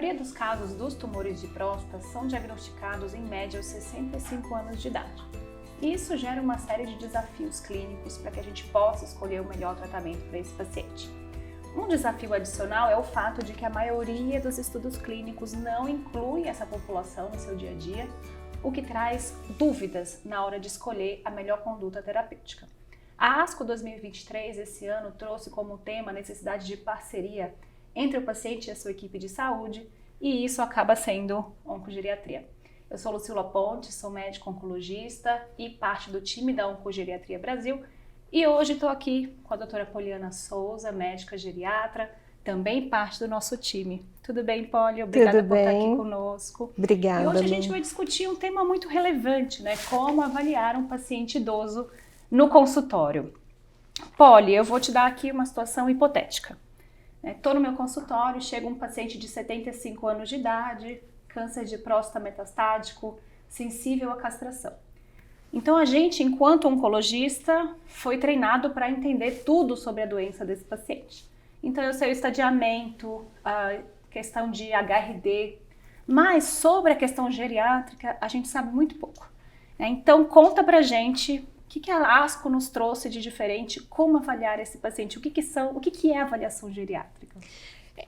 maioria dos casos dos tumores de próstata são diagnosticados em média aos 65 anos de idade. E isso gera uma série de desafios clínicos para que a gente possa escolher o melhor tratamento para esse paciente. Um desafio adicional é o fato de que a maioria dos estudos clínicos não inclui essa população no seu dia a dia, o que traz dúvidas na hora de escolher a melhor conduta terapêutica. A ASCO 2023 esse ano trouxe como tema a necessidade de parceria entre o paciente e a sua equipe de saúde, e isso acaba sendo oncogeriatria. Eu sou Lucila Ponte, sou médico oncologista e parte do time da Oncogeriatria Brasil, e hoje estou aqui com a doutora Poliana Souza, médica geriatra, também parte do nosso time. Tudo bem, Poli? Obrigada por estar aqui conosco. Obrigada. E hoje a gente vai discutir um tema muito relevante, né? Como avaliar um paciente idoso no consultório. Poli, eu vou te dar aqui uma situação hipotética. Estou no meu consultório, chega um paciente de 75 anos de idade, câncer de próstata metastático, sensível à castração. Então a gente, enquanto oncologista, foi treinado para entender tudo sobre a doença desse paciente. Então eu sei o estadiamento, a questão de HRD, mas sobre a questão geriátrica a gente sabe muito pouco. Então conta pra gente o que a ASCO nos trouxe de diferente, como avaliar esse paciente, o que é a avaliação geriátrica?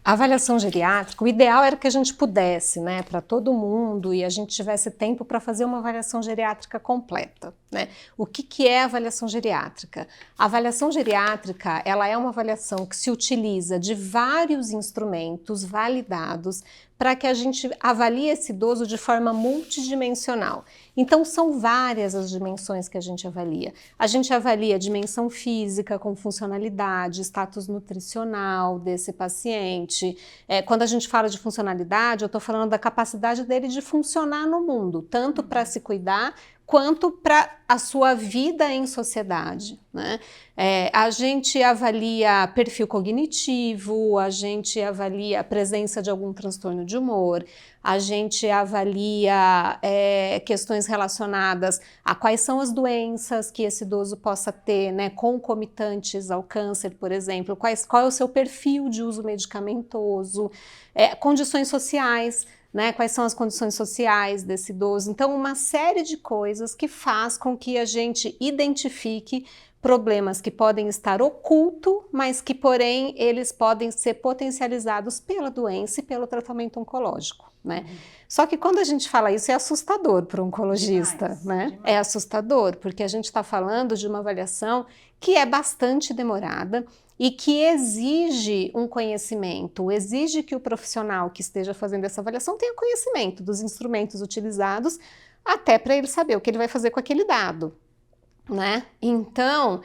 A avaliação geriátrica, o ideal era que a gente pudesse, né, para todo mundo, e a gente tivesse tempo para fazer uma avaliação geriátrica completa, né? O que é a avaliação geriátrica? A avaliação geriátrica, ela é uma avaliação que se utiliza de vários instrumentos validados para que a gente avalie esse idoso de forma multidimensional. Então, são várias as dimensões que a gente avalia. A gente avalia a dimensão física, com funcionalidade, status nutricional desse paciente. Quando a gente fala de funcionalidade, eu estou falando da capacidade dele de funcionar no mundo, tanto para se cuidar, quanto para a sua vida em sociedade, né? A gente avalia perfil cognitivo, a gente avalia a presença de algum transtorno de humor, a gente avalia questões relacionadas a quais são as doenças que esse idoso possa ter, né, concomitantes ao câncer, por exemplo, qual é o seu perfil de uso medicamentoso, condições sociais, né, quais são as condições sociais desse idoso. Então, uma série de coisas que faz com que a gente identifique problemas que podem estar ocultos, mas que, porém, eles podem ser potencializados pela doença e pelo tratamento oncológico, né? Só que quando a gente fala isso, é assustador para o oncologista, Demais, né? demais. É assustador, porque a gente está falando de uma avaliação que é bastante demorada e que exige um conhecimento, exige que o profissional que esteja fazendo essa avaliação tenha conhecimento dos instrumentos utilizados, até para ele saber o que ele vai fazer com aquele dado, né? Então,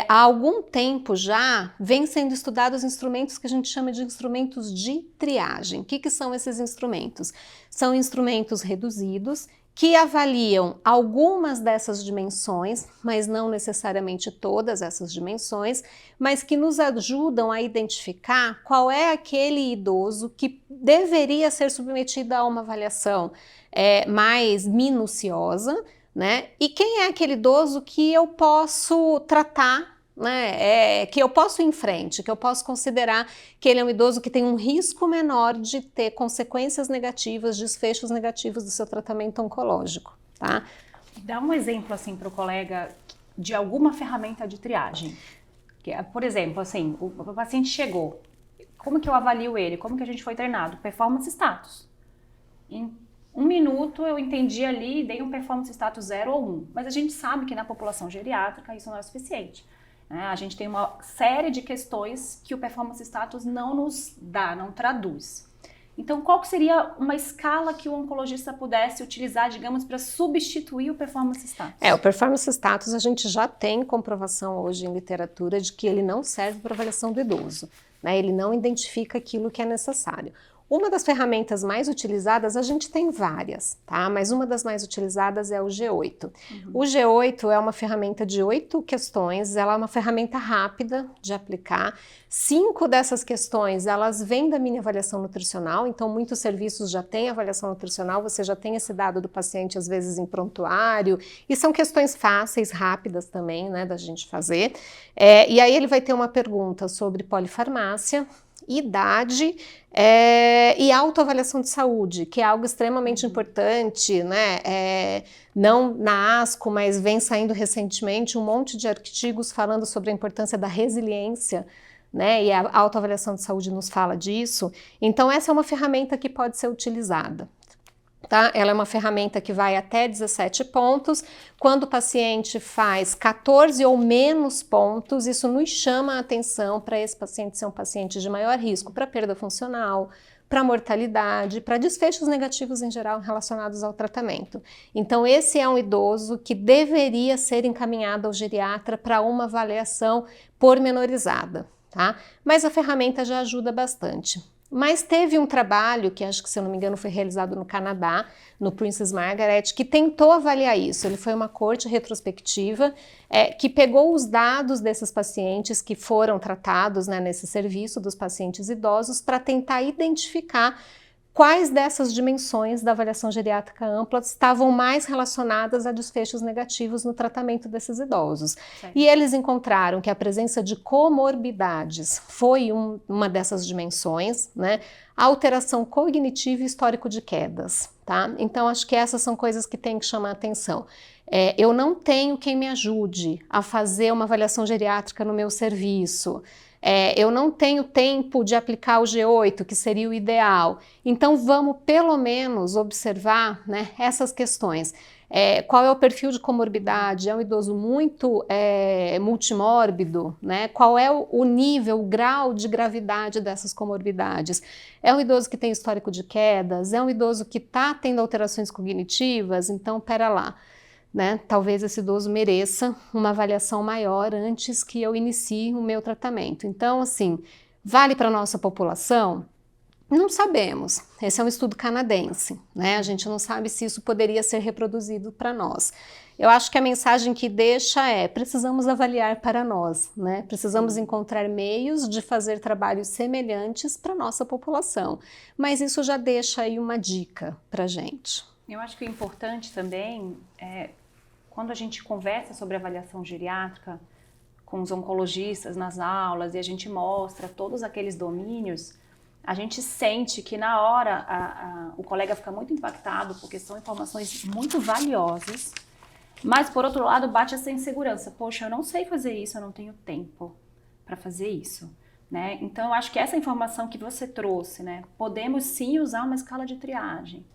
há algum tempo já vem sendo estudados instrumentos que a gente chama de instrumentos de triagem. O que são esses instrumentos? São instrumentos reduzidos que avaliam algumas dessas dimensões, mas não necessariamente todas essas dimensões, mas que nos ajudam a identificar qual é aquele idoso que deveria ser submetido a uma avaliação mais minuciosa, né? E quem é aquele idoso que eu posso tratar, né? Que eu posso ir em frente, que eu posso considerar que ele é um idoso que tem um risco menor de ter consequências negativas, desfechos negativos do seu tratamento oncológico, tá? Dá um exemplo assim para o colega de alguma ferramenta de triagem. Por exemplo, assim, o paciente chegou, como que eu avalio ele? Como que a gente foi treinado? Performance status. Em 1 minuto eu entendi ali e dei um performance status 0 ou 1, mas a gente sabe que na população geriátrica isso não é suficiente. A gente tem uma série de questões que o performance status não nos dá, não traduz. Então, qual que seria uma escala que o oncologista pudesse utilizar, digamos, para substituir o performance status? O performance status a gente já tem comprovação hoje em literatura de que ele não serve para avaliação do idoso, né? Ele não identifica aquilo que é necessário. Uma das ferramentas mais utilizadas, a gente tem várias, tá? Mas uma das mais utilizadas é o G8. O G8 é uma ferramenta de 8 questões, ela é uma ferramenta rápida de aplicar. 5 dessas questões, elas vêm da minha avaliação nutricional, então muitos serviços já têm avaliação nutricional, você já tem esse dado do paciente, às vezes em prontuário, e são questões fáceis, rápidas também, né, da gente fazer. E aí ele vai ter uma pergunta sobre polifarmácia, idade e autoavaliação de saúde, que é algo extremamente importante, né? Não na ASCO, mas vem saindo recentemente um monte de artigos falando sobre a importância da resiliência, né? E a autoavaliação de saúde nos fala disso. Então, essa é uma ferramenta que pode ser utilizada. Tá? Ela é uma ferramenta que vai até 17 pontos. Quando o paciente faz 14 ou menos pontos, isso nos chama a atenção para esse paciente ser um paciente de maior risco para perda funcional, para mortalidade, para desfechos negativos em geral relacionados ao tratamento. Então, esse é um idoso que deveria ser encaminhado ao geriatra para uma avaliação pormenorizada, tá? Mas a ferramenta já ajuda bastante. Mas teve um trabalho, que acho que, se eu não me engano, foi realizado no Canadá, no Princess Margaret, que tentou avaliar isso. Ele foi uma corte retrospectiva que pegou os dados desses pacientes que foram tratados, né, nesse serviço dos pacientes idosos para tentar identificar quais dessas dimensões da avaliação geriátrica ampla estavam mais relacionadas a desfechos negativos no tratamento desses idosos. Certo. E eles encontraram que a presença de comorbidades foi uma dessas dimensões, né? A alteração cognitiva e histórico de quedas, tá? Então, acho que essas são coisas que tem que chamar a atenção. Eu não tenho quem me ajude a fazer uma avaliação geriátrica no meu serviço. Eu não tenho tempo de aplicar o G8, que seria o ideal. Então, vamos pelo menos observar, né, essas questões. Qual é o perfil de comorbidade? É um idoso muito multimórbido, né? Qual é o nível, o grau de gravidade dessas comorbidades? É um idoso que tem histórico de quedas? É um idoso que está tendo alterações cognitivas? Então, pera lá. Né? Talvez esse idoso mereça uma avaliação maior antes que eu inicie o meu tratamento. Então, assim, vale para a nossa população? Não sabemos. Esse é um estudo canadense, né? A gente não sabe se isso poderia ser reproduzido para nós. Eu acho que a mensagem que deixa precisamos avaliar para nós, né? Precisamos encontrar meios de fazer trabalhos semelhantes para a nossa população. Mas isso já deixa aí uma dica para a gente. Eu acho que o importante também quando a gente conversa sobre avaliação geriátrica com os oncologistas nas aulas e a gente mostra todos aqueles domínios, a gente sente que na hora o colega fica muito impactado porque são informações muito valiosas, mas por outro lado bate essa insegurança. Poxa, eu não sei fazer isso, eu não tenho tempo para fazer isso. Né? Então eu acho que essa informação que você trouxe, né, podemos sim usar uma escala de triagem.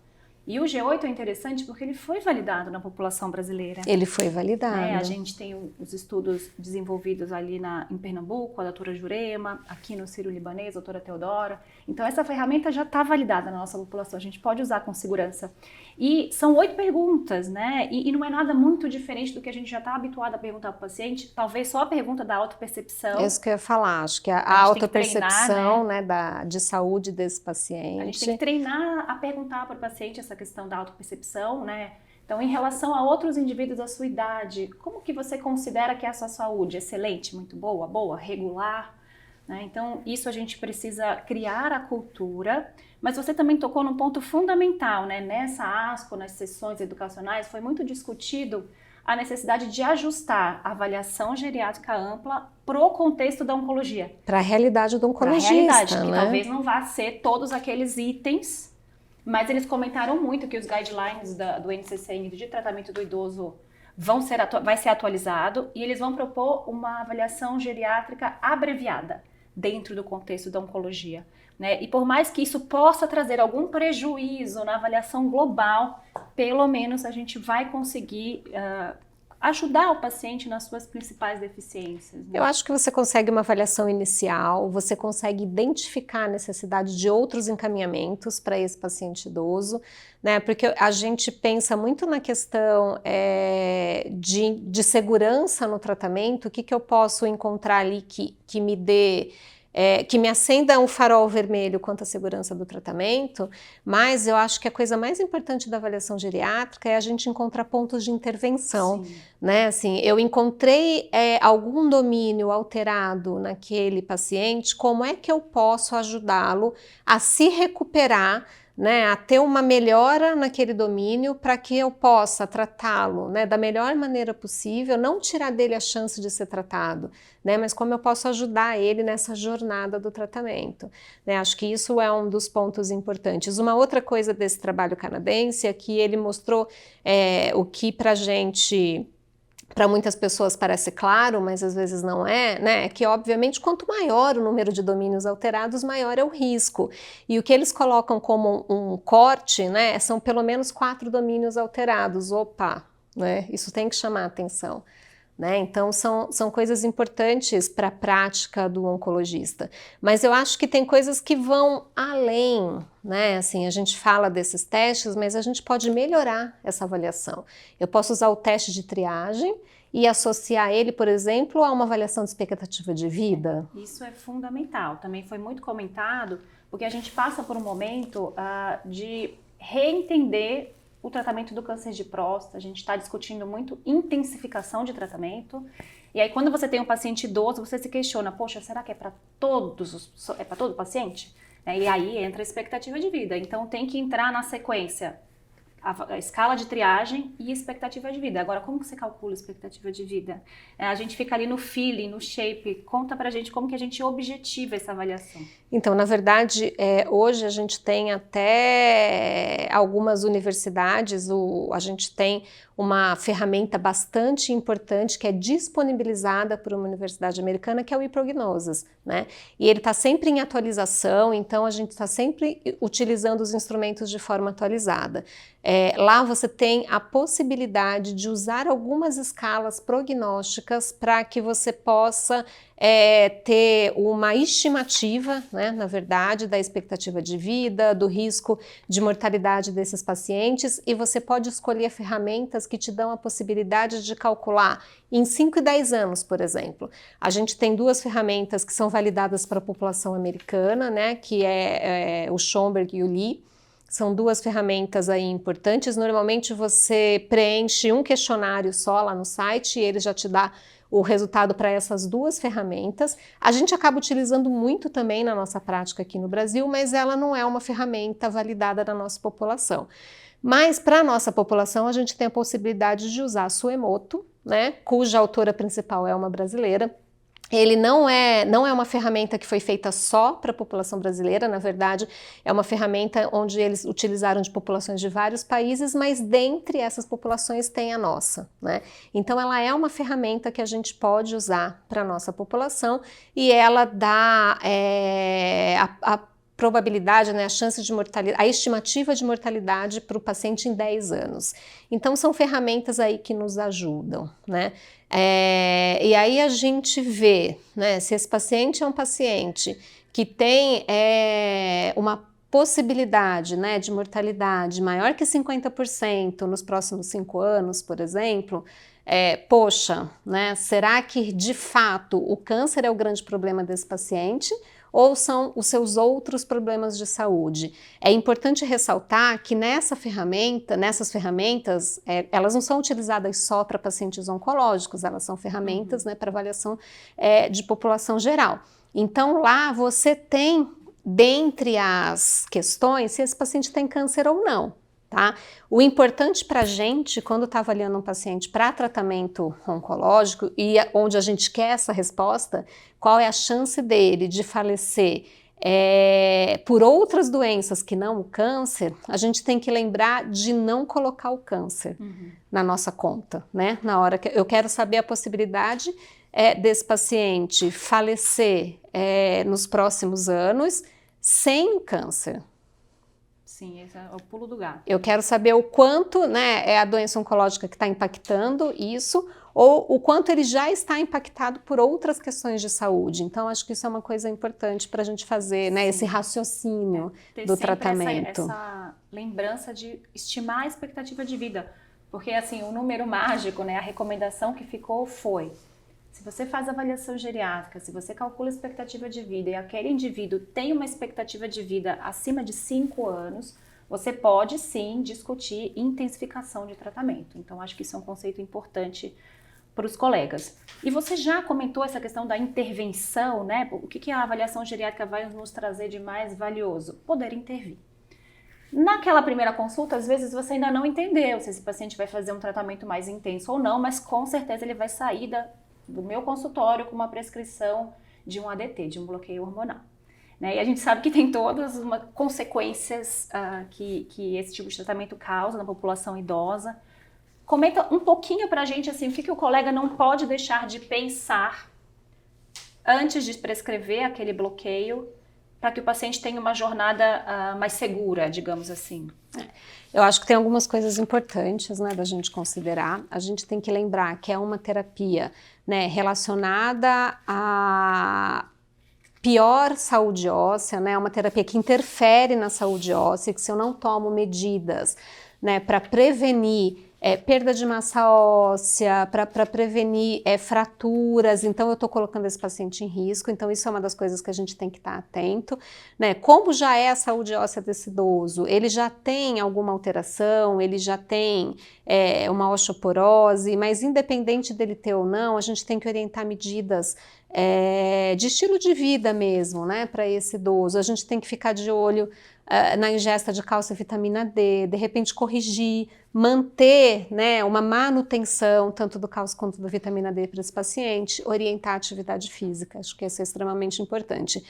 E o G8 é interessante porque ele foi validado na população brasileira. Ele foi validado. A gente tem os estudos desenvolvidos ali em Pernambuco, a doutora Jurema, aqui no Sírio-Libanês, a doutora Teodora. Então essa ferramenta já está validada na nossa população, a gente pode usar com segurança. E são 8 perguntas, né? E não é nada muito diferente do que a gente já está habituado a perguntar para o paciente, talvez só a pergunta da autopercepção. É isso que eu ia falar, acho que a autopercepção, né, de saúde desse paciente. A gente tem que treinar a perguntar para o paciente essa questão da autopercepção, né? Então, em relação a outros indivíduos da sua idade, como que você considera que é a sua saúde? Excelente, muito boa, boa, regular? Né? Então, isso a gente precisa criar a cultura, mas você também tocou num ponto fundamental, né? Nessa ASCO, nas sessões educacionais, foi muito discutido a necessidade de ajustar a avaliação geriátrica ampla para o contexto da oncologia. Para a realidade do oncologista, pra realidade, né? Que talvez não vá ser todos aqueles itens, mas eles comentaram muito que os guidelines do NCCN de tratamento do idoso vai ser atualizado e eles vão propor uma avaliação geriátrica abreviada dentro do contexto da oncologia. Né? E por mais que isso possa trazer algum prejuízo na avaliação global, pelo menos a gente vai conseguir ajudar o paciente nas suas principais deficiências. Né? Eu acho que você consegue uma avaliação inicial, você consegue identificar a necessidade de outros encaminhamentos para esse paciente idoso, né? Porque a gente pensa muito na questão de segurança no tratamento, o que eu posso encontrar ali que me dê... que me acenda um farol vermelho quanto à segurança do tratamento, mas eu acho que a coisa mais importante da avaliação geriátrica é a gente encontrar pontos de intervenção, né? Assim, eu encontrei algum domínio alterado naquele paciente, como é que eu posso ajudá-lo a se recuperar né, a ter uma melhora naquele domínio para que eu possa tratá-lo, né, da melhor maneira possível, não tirar dele a chance de ser tratado, né, mas como eu posso ajudar ele nessa jornada do tratamento, né, acho que isso é um dos pontos importantes. Uma outra coisa desse trabalho canadense é que ele mostrou o que para gente... Para muitas pessoas parece claro, mas às vezes não é, né? Que obviamente quanto maior o número de domínios alterados, maior é o risco. E o que eles colocam como um corte, né? São pelo menos 4 domínios alterados. Opa, né? Isso tem que chamar a atenção. Né? Então, são coisas importantes para a prática do oncologista. Mas eu acho que tem coisas que vão além, né? Assim, a gente fala desses testes, mas a gente pode melhorar essa avaliação. Eu posso usar o teste de triagem e associar ele, por exemplo, a uma avaliação de expectativa de vida. Isso é fundamental. Também foi muito comentado, porque a gente passa por um momento de reentender o tratamento do câncer de próstata. A gente está discutindo muito intensificação de tratamento. E aí, quando você tem um paciente idoso, você se questiona, poxa, será que é para todo paciente? E aí entra a expectativa de vida. Então, tem que entrar na sequência a escala de triagem e expectativa de vida. Agora, como que você calcula a expectativa de vida? A gente fica ali no feeling, no shape. Conta pra gente como que a gente objetiva essa avaliação. Então, na verdade, hoje a gente tem até algumas universidades, a gente tem uma ferramenta bastante importante que é disponibilizada por uma universidade americana, que é o ePrognosis, né? E ele está sempre em atualização, então a gente está sempre utilizando os instrumentos de forma atualizada. Lá você tem a possibilidade de usar algumas escalas prognósticas para que você possa ter uma estimativa, né, na verdade, da expectativa de vida, do risco de mortalidade desses pacientes, e você pode escolher ferramentas que te dão a possibilidade de calcular em 5 e 10 anos, por exemplo. A gente tem 2 ferramentas que são validadas para a população americana, né, que é o Schomburg e o Lee. São 2 ferramentas aí importantes. Normalmente você preenche um questionário só lá no site e ele já te dá o resultado para essas 2 ferramentas. A gente acaba utilizando muito também na nossa prática aqui no Brasil, mas ela não é uma ferramenta validada na nossa população. Mas para a nossa população a gente tem a possibilidade de usar a Suemoto, né, cuja autora principal é uma brasileira. Ele não é uma ferramenta que foi feita só para a população brasileira, na verdade, é uma ferramenta onde eles utilizaram de populações de vários países, mas dentre essas populações tem a nossa, né? Então, ela é uma ferramenta que a gente pode usar para a nossa população e ela dá a probabilidade, né, a chance de mortalidade, a estimativa de mortalidade para o paciente em 10 anos. Então, são ferramentas aí que nos ajudam, né? E aí a gente vê, né, se esse paciente é um paciente que tem uma possibilidade, né, de mortalidade maior que 50% nos próximos 5 anos, por exemplo, poxa, né, será que de fato o câncer é o grande problema desse paciente? Ou são os seus outros problemas de saúde? É importante ressaltar que nessas ferramentas, elas não são utilizadas só para pacientes oncológicos, elas são ferramentas, né, para avaliação de população geral. Então lá você tem, dentre as questões, se esse paciente tem câncer ou não. Tá? O importante para a gente, quando está avaliando um paciente para tratamento oncológico e onde a gente quer essa resposta, qual é a chance dele de falecer por outras doenças que não o câncer, a gente tem que lembrar de não colocar o câncer na nossa conta, né? Na hora que eu quero saber a possibilidade desse paciente falecer nos próximos anos sem câncer. Sim, esse é o pulo do gato. Eu quero saber o quanto, né, é a doença oncológica que está impactando isso, ou o quanto ele já está impactado por outras questões de saúde. Então, acho que isso é uma coisa importante para a gente fazer, né, esse raciocínio do tratamento. Essa lembrança de estimar a expectativa de vida. Porque, assim, o número mágico, né, a recomendação que ficou foi: se você faz avaliação geriátrica, se você calcula a expectativa de vida e aquele indivíduo tem uma expectativa de vida acima de 5 anos, você pode sim discutir intensificação de tratamento. Então, acho que isso é um conceito importante para os colegas. E você já comentou essa questão da intervenção, né? O que a avaliação geriátrica vai nos trazer de mais valioso? Poder intervir. Naquela primeira consulta, às vezes você ainda não entendeu se esse paciente vai fazer um tratamento mais intenso ou não, mas com certeza ele vai sair do meu consultório com uma prescrição de um ADT, de um bloqueio hormonal. Né? E a gente sabe que tem todas as consequências que esse tipo de tratamento causa na população idosa. Comenta um pouquinho pra gente assim, o que o colega não pode deixar de pensar antes de prescrever aquele bloqueio, para que o paciente tenha uma jornada mais segura, digamos assim. Eu acho que tem algumas coisas importantes, né, da gente considerar. A gente tem que lembrar que é uma terapia, né, relacionada à pior saúde óssea, né, uma terapia que interfere na saúde óssea, que se eu não tomo medidas, né, para prevenir perda de massa óssea, para prevenir fraturas, então eu estou colocando esse paciente em risco, então isso é uma das coisas que a gente tem que estar atento, né? Como já é a saúde óssea desse idoso, ele já tem alguma alteração, ele já tem uma osteoporose, mas independente dele ter ou não, a gente tem que orientar medidas de estilo de vida mesmo, né, para esse idoso. A gente tem que ficar de olho na ingesta de cálcio e vitamina D, de repente corrigir, manter, né, uma manutenção tanto do cálcio quanto da vitamina D para esse paciente, orientar a atividade física, acho que isso é extremamente importante.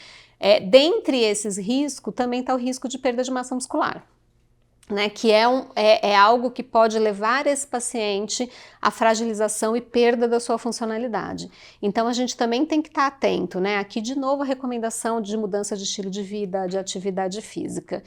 Dentre esses riscos, também está o risco de perda de massa muscular, né, que é algo que pode levar esse paciente à fragilização e perda da sua funcionalidade. Então a gente também tem que estar atento, né? Aqui de novo a recomendação de mudança de estilo de vida, de atividade física.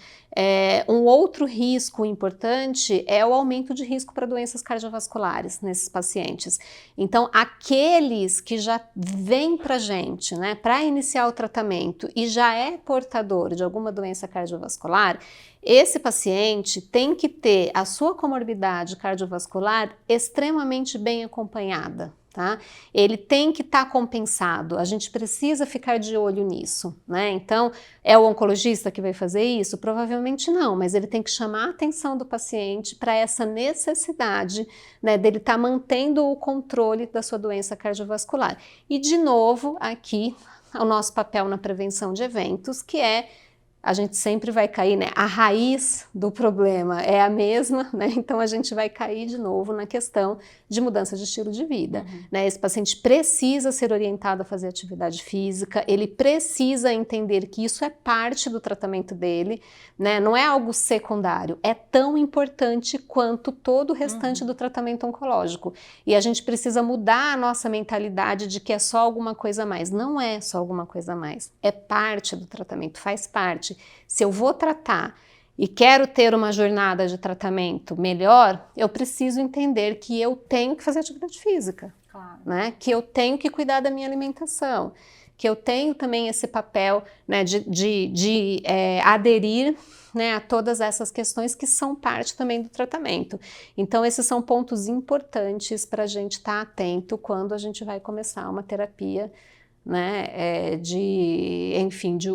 Um outro risco importante é o aumento de risco para doenças cardiovasculares nesses pacientes. Então aqueles que já vêm para a gente, né, para iniciar o tratamento e já é portador de alguma doença cardiovascular, esse paciente tem que ter a sua comorbidade cardiovascular extremamente bem acompanhada, tá? Ele tem que estar compensado, a gente precisa ficar de olho nisso, né? Então, é o oncologista que vai fazer isso? Provavelmente não, mas ele tem que chamar a atenção do paciente para essa necessidade, né, dele estar mantendo o controle da sua doença cardiovascular. E, de novo, aqui, o nosso papel na prevenção de eventos, que a gente sempre vai cair, né? A raiz do problema é a mesma, né? Então a gente vai cair de novo na questão de mudança de estilo de vida, né? Esse paciente precisa ser orientado a fazer atividade física, ele precisa entender que isso é parte do tratamento dele, né? Não é algo secundário, é tão importante quanto todo o restante do tratamento oncológico. E a gente precisa mudar a nossa mentalidade de que é só alguma coisa a mais. Não é só alguma coisa a mais, é parte do tratamento, faz parte. Se eu vou tratar e quero ter uma jornada de tratamento melhor, eu preciso entender que eu tenho que fazer atividade física, claro, né? Que eu tenho que cuidar da minha alimentação, que eu tenho também esse papel, né, de aderir, né, a todas essas questões que são parte também do tratamento. Então esses são pontos importantes para a gente estar atento quando a gente vai começar uma terapia, né, de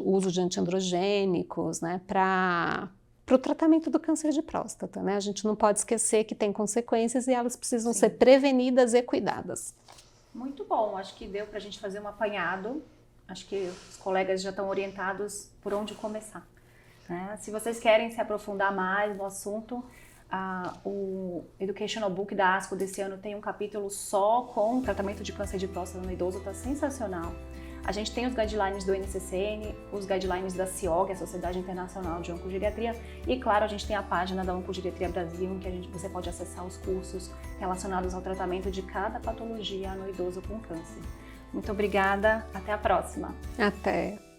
uso de antiandrogênicos, né, para o tratamento do câncer de próstata, né? A gente não pode esquecer que tem consequências e elas precisam ser prevenidas e cuidadas. Muito bom, acho que deu para a gente fazer um apanhado, acho que os colegas já estão orientados por onde começar, né? Se vocês querem se aprofundar mais no assunto, o Educational Book da ASCO desse ano tem um capítulo só com tratamento de câncer de próstata no idoso, tá sensacional. A gente tem os guidelines do NCCN, os guidelines da CIOG, a Sociedade Internacional de Oncogeriatria, e claro, a gente tem a página da Oncogeriatria Brasil, em que você pode acessar os cursos relacionados ao tratamento de cada patologia no idoso com câncer. Muito obrigada, até a próxima. Até!